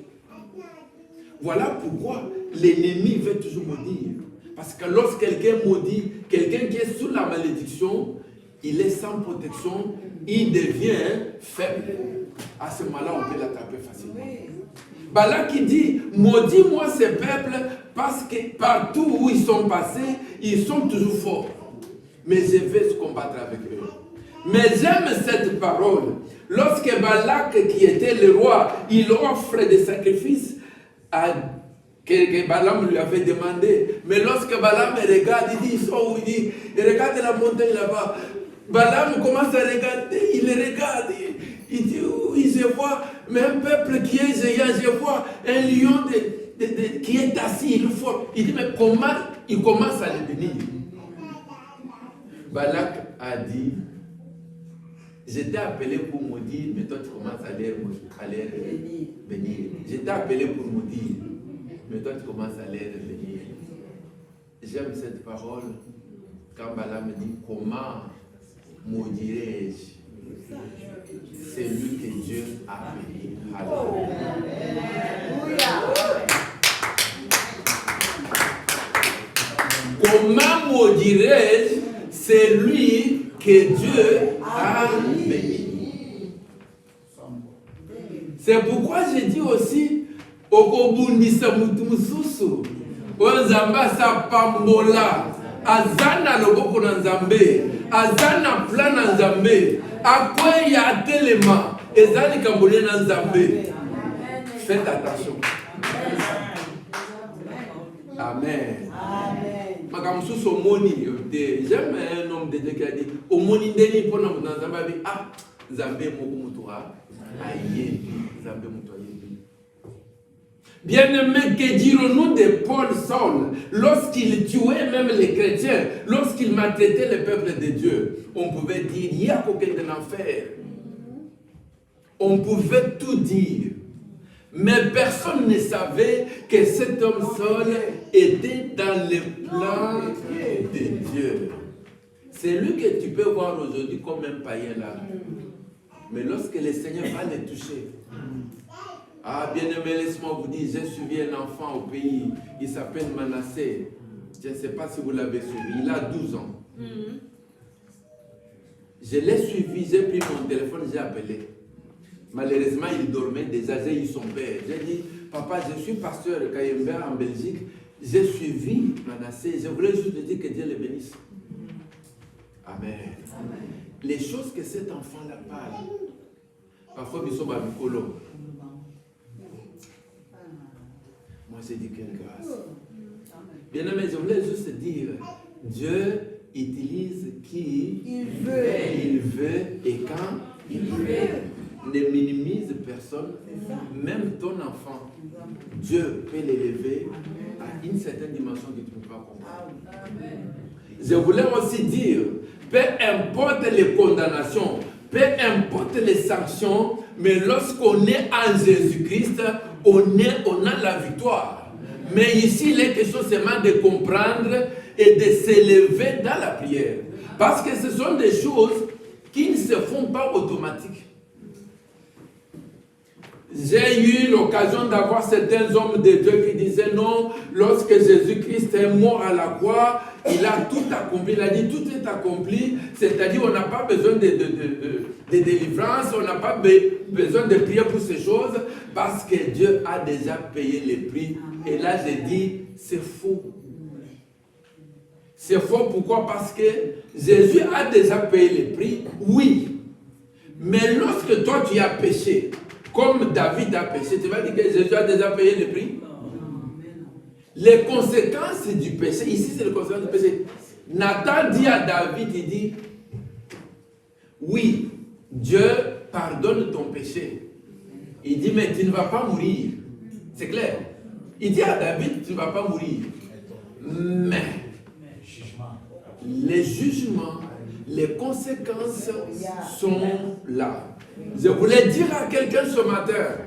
Voilà pourquoi l'ennemi veut toujours maudire. Parce que lorsque quelqu'un maudit, quelqu'un qui est sous la malédiction, il est sans protection, il devient faible. À ce moment-là, on peut l'attraper facilement. Balak qui dit, maudis-moi ces peuples, parce que partout où ils sont passés, ils sont toujours forts. Mais je vais se combattre avec eux. Mais j'aime cette parole. Lorsque Balak, qui était le roi, il offre des sacrifices que Balaam lui avait demandé. Mais lorsque Balaam regarde, il dit, ils sont où? Il dit, regarde la montagne là-bas. Balaam commence à regarder, il regarde, il dit, oui, je vois, mais un peuple qui est géant, je vois un lion qui est assis, il est fort. Il dit, mais comment? Il commence à le bénir. Balak a dit, je t'ai appelé pour maudire, mais toi tu commences à les bénir. Je t'ai appelé pour maudire, mais toi tu commences à les bénir. J'aime cette parole quand Balaam me dit, comment maudirais-je celui que Dieu a béni? Comment maudirais-je celui que Dieu a béni? C'est pourquoi j'ai dit aussi, okobundisa mutu mususu, onzamba sa pambola, azana loboko na nzambe, azana plan na nzambe, akwe ya telema, ezali kambole na nzambe. Faites attention. Amen. Makamususu omoni, j'aime un homme de Dieu qui a dit, omoni ndeni pona na nzambe, ah, nzambe moko mutura, aye, nzambe mutura. Bien-aimés, que dirons-nous de Paul Saul lorsqu'il tuait même les chrétiens, lorsqu'il maltraitait le peuple de Dieu? On pouvait dire, il y a quelqu'un de l'enfer. On pouvait tout dire. Mais personne ne savait que cet homme Saul était dans le plan de Dieu. C'est lui que tu peux voir aujourd'hui comme un païen là. Mais lorsque le Seigneur va le toucher, ah, bien-aimé, laisse-moi vous dire, j'ai suivi un enfant au pays, il s'appelle Manassé. Je ne sais pas si vous l'avez suivi, il a 12 ans. Je l'ai suivi, j'ai pris mon téléphone, j'ai appelé. Malheureusement, il dormait déjà, j'ai eu son père. J'ai dit, papa, je suis pasteur de Kayembe en Belgique, j'ai suivi Manassé, je voulais juste te dire que Dieu le bénisse. Amen. Les choses que cet enfant-là parle, parfois ils sont à Mikolo. Moi, j'ai dit quelle grâce. Bien aimé, je voulais juste dire, Dieu utilise qui il veut et quand il veut. Ne minimise personne, même ton enfant. Dieu peut l'élever à une certaine dimension que tu ne peux pas comprendre. Je voulais aussi dire, peu importe les condamnations, peu importe les sanctions, mais lorsqu'on est en Jésus-Christ, on a la victoire. Mais ici, il est question seulement de comprendre et de s'élever dans la prière. Parce que ce sont des choses qui ne se font pas automatiques. J'ai eu l'occasion d'avoir certains hommes de Dieu qui disaient non, lorsque Jésus-Christ est mort à la croix, il a tout accompli. Il a dit tout est accompli, c'est-à-dire on n'a pas besoin de délivrance, on n'a pas besoin de prier pour ces choses, parce que Dieu a déjà payé les prix. Et là j'ai dit, c'est faux. C'est faux, pourquoi? Parce que Jésus a déjà payé les prix, oui. Mais lorsque toi tu as péché, comme David a péché, tu vas dire que Jésus a déjà payé le prix? Les conséquences du péché, ici c'est les conséquences du péché. Nathan dit à David, il dit, oui, Dieu pardonne ton péché. Il dit, mais tu ne vas pas mourir. C'est clair. Il dit à David, tu ne vas pas mourir. Mais, les jugements, les conséquences sont là. Je voulais dire à quelqu'un ce matin,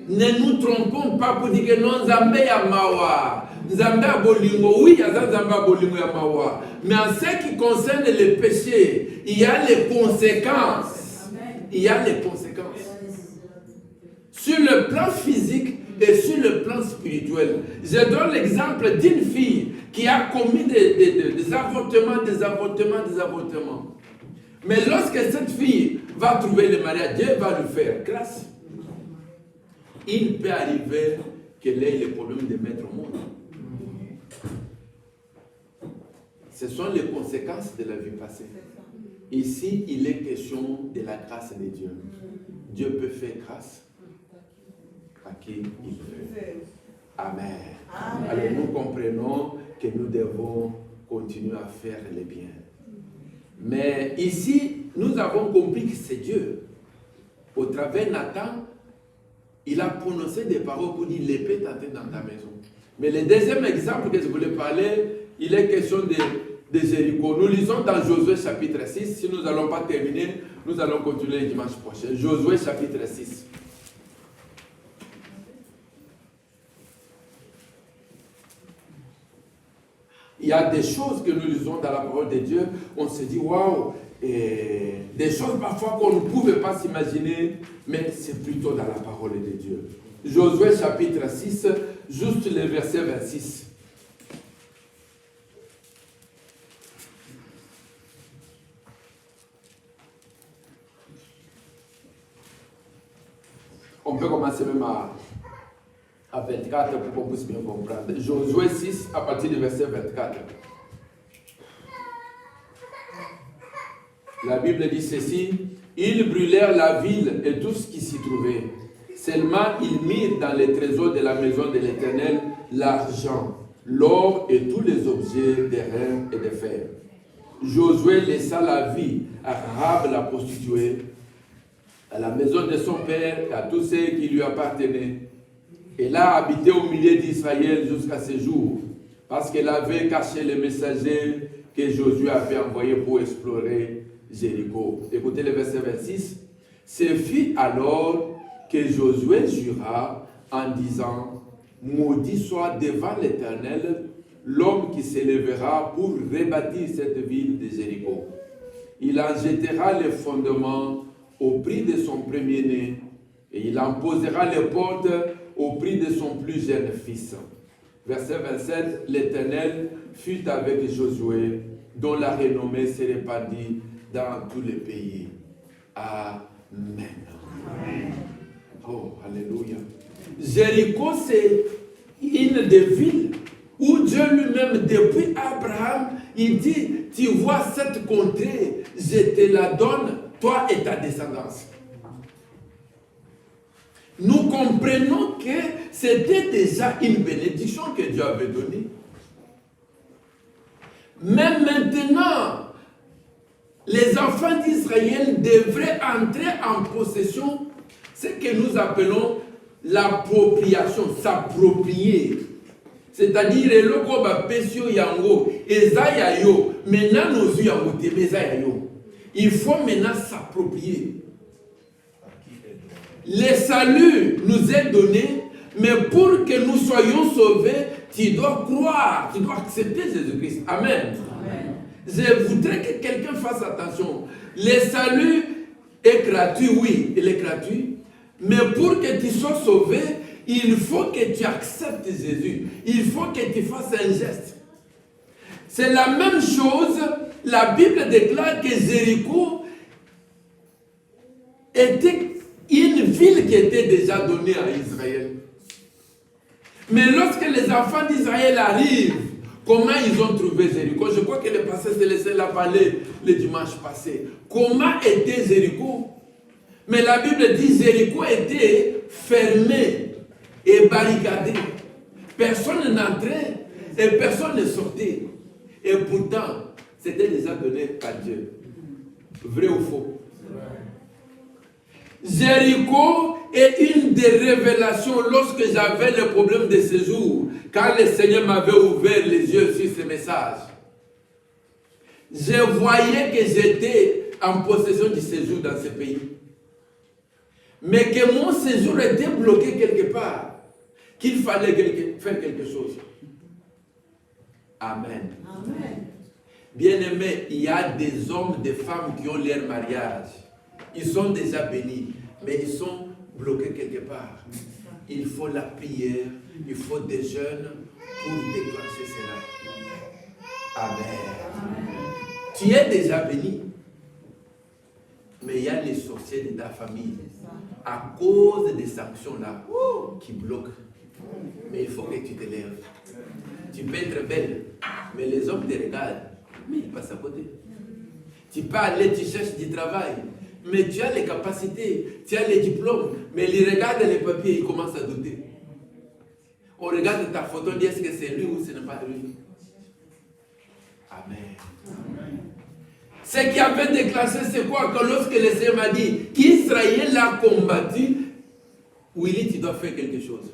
ne nous trompons pas pour dire que non, Nzambe ya mawa, Nzambe ya bolingo, oui, il y a Nzambe ya bolingo ya mawa. Mais en ce qui concerne les péchés, il y a les conséquences. Il y a les conséquences. Sur le plan physique et sur le plan spirituel. Je donne l'exemple d'une fille qui a commis des avortements. Mais lorsque cette fille va trouver le mariage, Dieu va lui faire grâce. Il peut arriver qu'elle ait le problème de mettre au monde. Ce sont les conséquences de la vie passée. Ici, il est question de la grâce de Dieu. Dieu peut faire grâce à qui il veut. Amen. Alors nous comprenons que nous devons continuer à faire le bien. Mais ici, nous avons compris que c'est Dieu. Au travers de Nathan, il a prononcé des paroles pour dire l'épée tentée dans ta maison. Mais le deuxième exemple que je voulais parler, il est question de Jéricho. Nous lisons dans Josué chapitre 6. Si nous n'allons pas terminer, nous allons continuer le dimanche prochain. Josué chapitre 6. Il y a des choses que nous lisons dans la parole de Dieu, on se dit waouh, des choses parfois qu'on ne pouvait pas s'imaginer, mais c'est plutôt dans la parole de Dieu. Josué chapitre 6, juste le verset 26. On peut commencer même à 24 pour qu'on puisse bien comprendre. Josué 6 à partir du verset 24. La Bible dit ceci: ils brûlèrent la ville et tout ce qui s'y trouvait. Seulement ils mirent dans les trésors de la maison de l'Éternel l'argent, l'or et tous les objets d'airain et de fer. Josué laissa la vie à Rahab la prostituée, à la maison de son père et à tous ceux qui lui appartenaient. Elle a habité au milieu d'Israël jusqu'à ce jour, parce qu'elle avait caché les messagers que Josué avait envoyés pour explorer Jéricho. Écoutez le verset 26. Ce fut alors que Josué jura en disant: maudit soit devant l'Éternel l'homme qui s'élèvera pour rebâtir cette ville de Jéricho. Il en jettera les fondements au prix de son premier-né, et il en posera les portes au prix de son plus jeune fils. Verset 27, l'Éternel fut avec Josué, dont la renommée se répandit dans tous les pays. Amen. Amen. Oh, alléluia. Jéricho, c'est une des villes où Dieu lui-même, depuis Abraham, il dit, tu vois cette contrée, je te la donne, toi et ta descendance. Nous comprenons que c'était déjà une bénédiction que Dieu avait donnée. Mais maintenant, les enfants d'Israël devraient entrer en possession, ce que nous appelons l'appropriation, s'approprier. C'est-à-dire, il faut maintenant s'approprier. Le salut nous est donné, mais pour que nous soyons sauvés, tu dois croire, tu dois accepter Jésus-Christ. Amen. Amen. Je voudrais que quelqu'un fasse attention. Le salut est gratuit, oui, il est gratuit. Mais pour que tu sois sauvé, il faut que tu acceptes Jésus. Il faut que tu fasses un geste. C'est la même chose. La Bible déclare que Jéricho était une ville qui était déjà donnée à Israël. Mais lorsque les enfants d'Israël arrivent, comment ils ont trouvé Jéricho? Je crois que le pasteur Célestin l'a parlé le dimanche passé. Comment était Jéricho? Mais la Bible dit Jéricho était fermé et barricadé. Personne n'entrait et personne ne sortait. Et pourtant, c'était déjà donné par Dieu. Vrai ou faux? Jéricho est une des révélations lorsque j'avais le problème de séjour, quand le Seigneur m'avait ouvert les yeux sur ce message. Je voyais que j'étais en possession du séjour dans ce pays. Mais que mon séjour était bloqué quelque part, qu'il fallait faire quelque chose. Amen. Amen. Bien-aimés, il y a des hommes, des femmes qui ont leur mariage. Ils sont déjà bénis, mais ils sont bloqués quelque part. Il faut la prière, il faut des jeûnes pour déclencher cela. Amen. Amen. Tu es déjà béni, mais il y a les sorciers de ta famille à cause des sanctions là qui bloquent. Mais il faut que tu te lèves. Tu peux être belle, mais les hommes te regardent, mais ils passent à côté. Tu peux aller, tu cherches du travail, mais tu as les capacités, tu as les diplômes, mais ils regardent les papiers et ils commencent à douter. On regarde ta photo, on dit est-ce que c'est lui ou ce n'est pas lui. Amen. Amen. Ce qui avait déclenché, c'est quoi? Que lorsque le Seigneur m'a dit qu'Israël a combattu, Willy, tu dois faire quelque chose.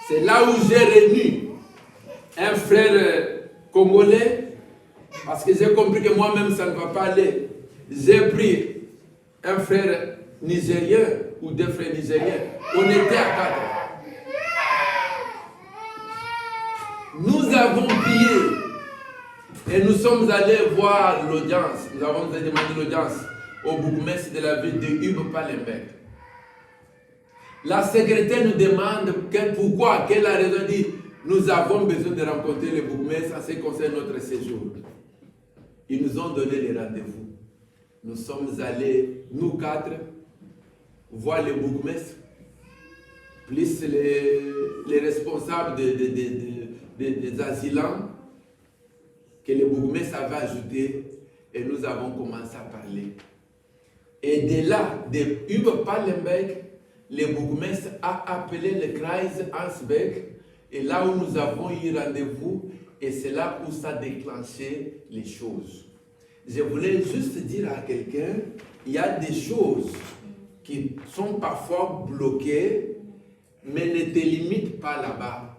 C'est là où j'ai réuni un frère congolais, parce que j'ai compris que moi-même ça ne va pas aller. J'ai pris un frère nigérien ou deux frères nigériens. On était à 4. Nous avons prié et nous sommes allés voir l'audience. Nous avons demandé l'audience au bourgmestre de la ville de Hugues Palenberg. La secrétaire nous demande pourquoi, quelle est la raison. Dit, nous avons besoin de rencontrer le bourgmestre en ce qui concerne notre séjour. Ils nous ont donné les rendez-vous. Nous sommes allés, nous 4, voir le bourgmestre, plus les responsables des asilants que le bourgmestre avait ajouté, et nous avons commencé à parler. Et de là, de Hugues Palenberg, le bourgmestre a appelé le Kreis Ansbeck, et là où nous avons eu rendez-vous, et c'est là où ça a déclenché les choses. Je voulais juste dire à quelqu'un, il y a des choses qui sont parfois bloquées, mais ne te limitent pas là-bas.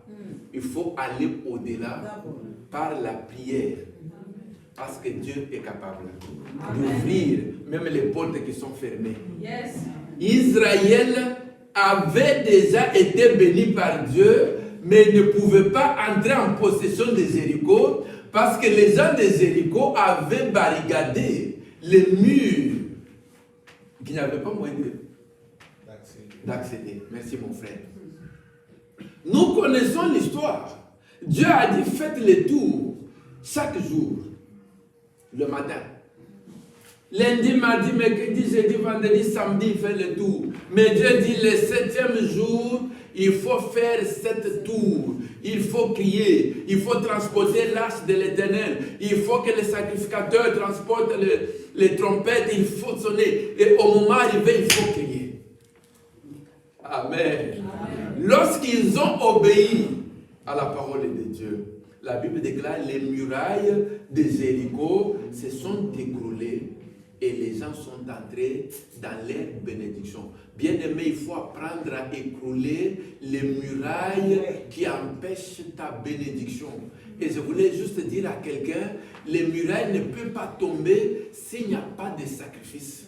Il faut aller au-delà par la prière. Parce que Dieu est capable d'ouvrir même les portes qui sont fermées. Yes. Israël avait déjà été béni par Dieu, mais ne pouvait pas entrer en possession de Jéricho parce que les gens de Jéricho avaient barricadé les murs qui n'avaient pas moyen d'accéder. Merci mon frère. Nous connaissons l'histoire. Dieu a dit faites les tours chaque jour, le matin. Lundi, mardi, mercredi, jeudi, vendredi, samedi, il fait le tour. Mais Dieu dit le 7e jour, il faut faire 7 tours, il faut crier, il faut transporter l'arche de l'Éternel, il faut que les sacrificateurs transportent les trompettes, il faut sonner, et au moment arrivé, il faut crier. Amen. Lorsqu'ils ont obéi à la parole de Dieu, la Bible déclare les murailles de Jéricho se sont écroulées et les gens sont entrés dans leur bénédiction. Bien aimé, il faut apprendre à écrouler les murailles qui empêchent ta bénédiction. Et je voulais juste dire à quelqu'un, les murailles ne peuvent pas tomber s'il n'y a pas de sacrifice.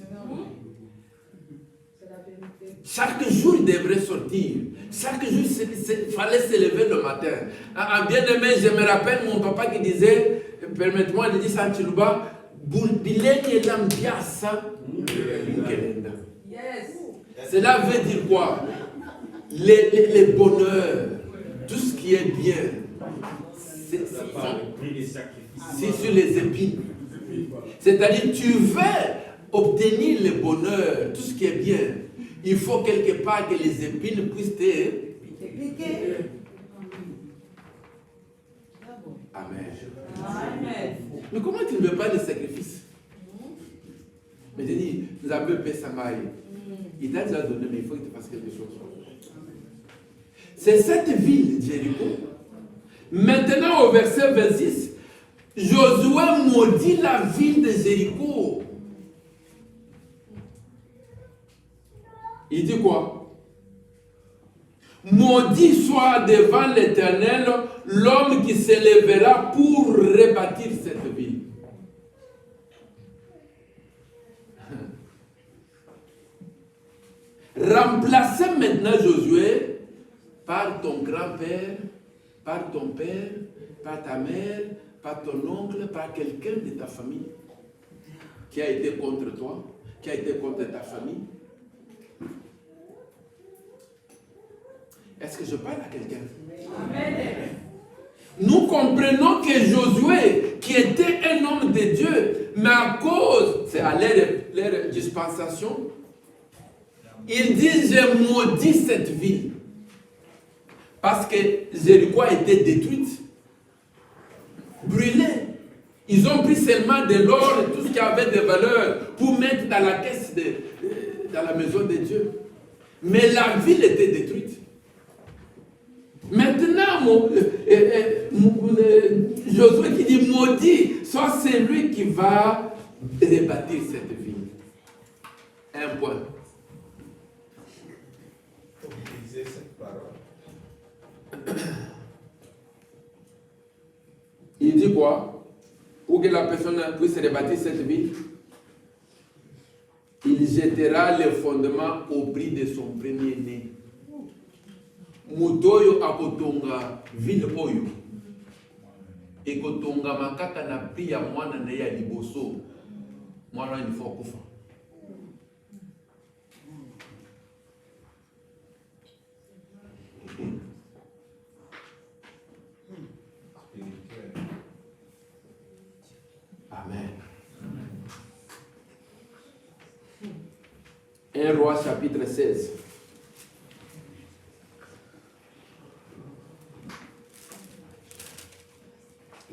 Chaque jour, il devrait sortir. Chaque jour, il fallait se lever le matin. Bien aimé, je me rappelle mon papa qui disait, permettez-moi de dire ça en Chiluba, cela veut dire quoi? Les bonheurs, tout ce qui est bien, c'est sur les épines. C'est-à-dire, tu veux obtenir le bonheur, tout ce qui est bien. Il faut quelque part que les épines puissent te piquer. Amen. Amen. Mais comment tu ne veux pas de sacrifice? Mais je dis, nous avons payé Sangaï. Il t'a déjà donné, mais il faut que tu fasses quelque chose. C'est cette ville, Jéricho. Maintenant, au verset 26, Josué maudit la ville de Jéricho. Il dit quoi? Maudit soit devant l'Éternel l'homme qui se lèvera pour rebâtir cette ville. Remplacez maintenant Josué par ton grand-père, par ton père, par ta mère, par ton oncle, par quelqu'un de ta famille qui a été contre toi, qui a été contre ta famille. Est-ce que je parle à quelqu'un? Amen. Nous comprenons que Josué, qui était un homme de Dieu, mais à cause, c'est à leur dispensation, il dit, j'ai maudit cette ville. Parce que Jéricho a été détruite, brûlée. Ils ont pris seulement de l'or et tout ce qui avait de valeur pour mettre dans la caisse, dans la maison de Dieu. Mais la ville était détruite. Maintenant, Josué qui dit maudit, soit c'est lui qui va rebâtir cette ville. Un point. Utiliser cette parole. Il dit quoi? Pour que la personne puisse rebâtir cette ville, il jettera les fondements au prix de son premier-né. Mutoyo akotonga ville oyo ekotonga makaka na prix ya mwana na ya liboso mwana ni faut kufa. Amen. 1 Roi chapitre 16.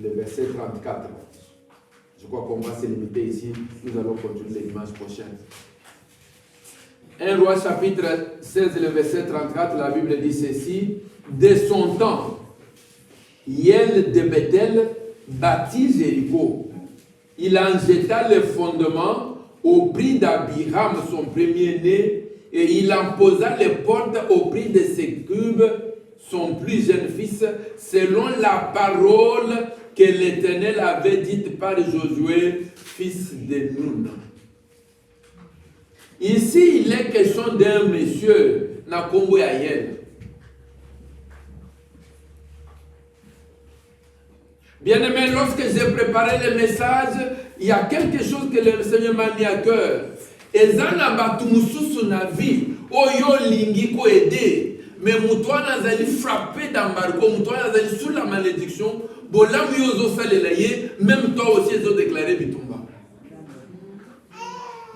Le verset 34. Je crois qu'on va se limiter ici. Nous allons continuer les dimanches prochains. 1 Roi chapitre 16, le verset 34, la Bible dit ceci. De son temps, Hiel de Bethel bâtit Jéricho. Il en jeta les fondements au prix d'Abiram, son premier-né, et il en posa les portes au prix de Sécub, son plus jeune fils, selon la parole que l'Éternel avait dite par Josué, fils de Nun. Ici, il est question d'un monsieur, Nakombo Yael. Bien aimé, lorsque j'ai préparé le message, il y a quelque chose que le Seigneur m'a mis à cœur. Ezana batumususu na vie, oyo lingi ko aider. Mais Moutouana Zali frappé d'embargo, Moutouana Zali sous la malédiction, Bolam yozo salelaye, même toi aussi ils ont déclaré Bitumba.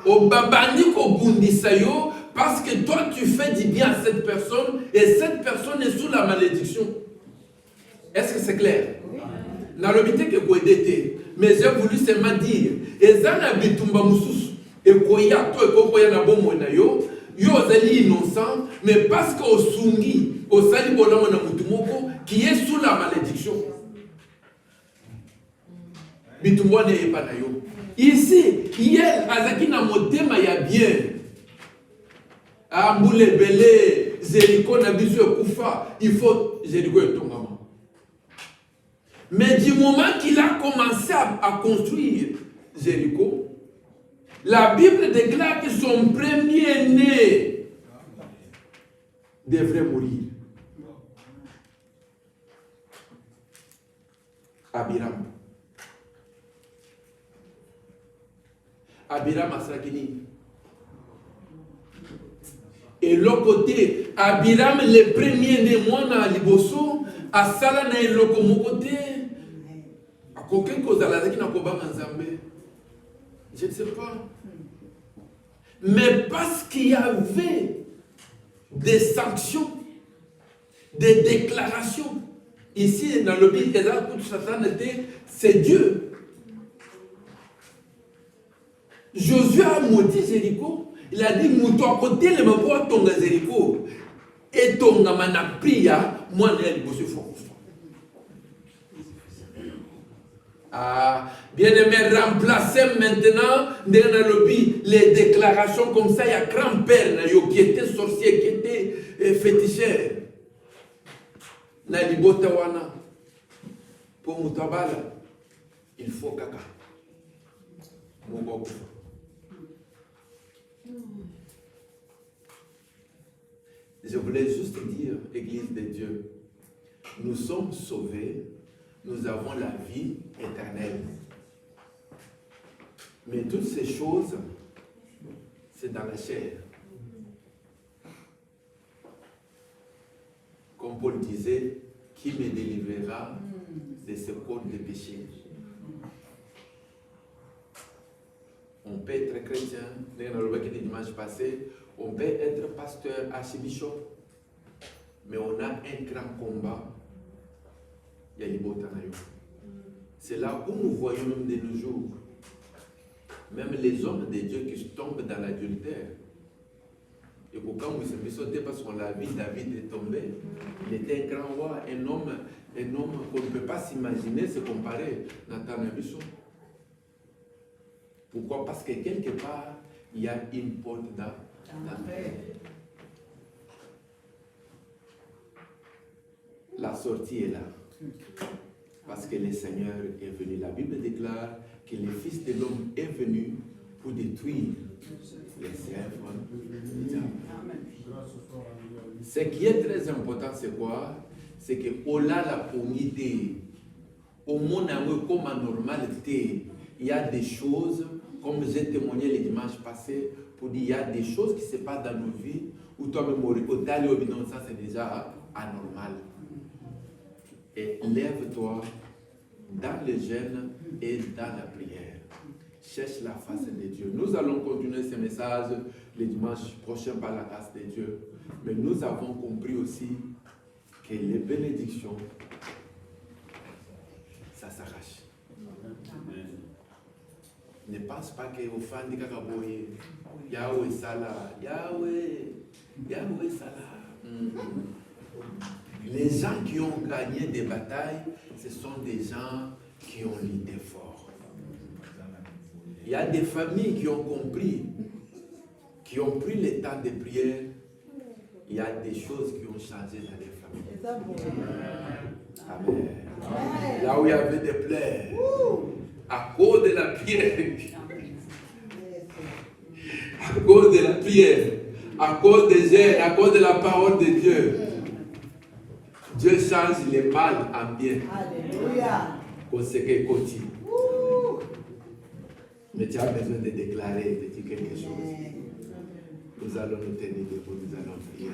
Au babandi ko bundisayo, parce que toi tu fais du bien à cette personne et cette personne est sous la malédiction. Est-ce que c'est clair? N'alobite que Kouedete, mais j'ai voulu seulement dire, Ezana bitumba mususu, et Koya, toi et Koya na bon na yo, yo ozali innocent, mais parce qu'au sungi, au sali bolamo na mutumoko, qui est sous la malédiction. Bitumba ne pas na yo. Ici, hier, Azaki na motema ya bien. Amboule belé, Jéricho na bisu kufa, il faut Jéricho et ton maman. Mais du moment qu'il a commencé à construire Jéricho, la Bible déclare que son premier-né devrait mourir. Abiram. Abiram Asrakini. Et l'autre côté, Abiram, le premier-né, moi, na Liboso, Asala na eloko mokote. Quelqu'un cause à la qui n'a pas Nzambe. Je ne sais pas. Mais parce qu'il y avait des sanctions, des déclarations. Ici, dans le Bible, c'est Dieu. Josué a maudit Jéricho. Il a dit, mouton à côté, le mot ton Jéricho. Et ton mana pria, moi, je suis fort. Ah, bien-aimé, remplacez maintenant dans le lobby les déclarations comme ça. Il y a grand-père qui était sorcier, qui était féticheur. Nalibotawana. Pour Moutabala, il faut caca. Je voulais juste dire, Église de Dieu, nous sommes sauvés. Nous avons la vie éternelle. Mais toutes ces choses, c'est dans la chair. Comme Paul disait, qui me délivrera de ce code de péché? On peut être chrétien, dans le dimanche passé, on peut être pasteur, archibishop, mais on a un grand combat. C'est là où nous voyons même de nos jours, même les hommes de Dieu qui tombent dans l'adultère. Et quand vous savez sauter parce qu'on l'a vu, David est tombé. Il était un grand roi, un homme qu'on ne peut pas s'imaginer se comparer à Nathan Abisso. Pourquoi? Parce que quelque part, il y a une porte d'entrée. La sortie est là. Parce que le Seigneur est venu. La Bible déclare que le Fils de l'homme est venu pour détruire les œuvres du diable. Ce qui est très important, c'est quoi? C'est que au-delà de la pomité, au monde comme en normalité, il y a des choses, comme j'ai témoigné le dimanche passé, pour dire il y a des choses qui se passent dans nos vies où toi-même, ça c'est déjà anormal. Et lève-toi dans le jeûne et dans la prière. Cherche la face de Dieu. Nous allons continuer ce message le dimanche prochain par la grâce de Dieu. Mais nous avons compris aussi que les bénédictions, ça s'arrache. Ne pense pas qu'au fan de Kakaboye, Yahweh Salah, Yahweh Salah. Les gens qui ont gagné des batailles, ce sont des gens qui ont lutté fort. Il y a des familles qui ont compris, qui ont pris le temps de prière. Il y a des choses qui ont changé dans les familles. Amen. Là où il y avait des plaies, à cause de la prière, à cause de la prière, à cause des gènes, à cause de la parole de Dieu, Dieu change le mal en bien. Alléluia. Mais tu as besoin de déclarer, de dire quelque chose. Nous allons nous tenir debout, nous allons prier.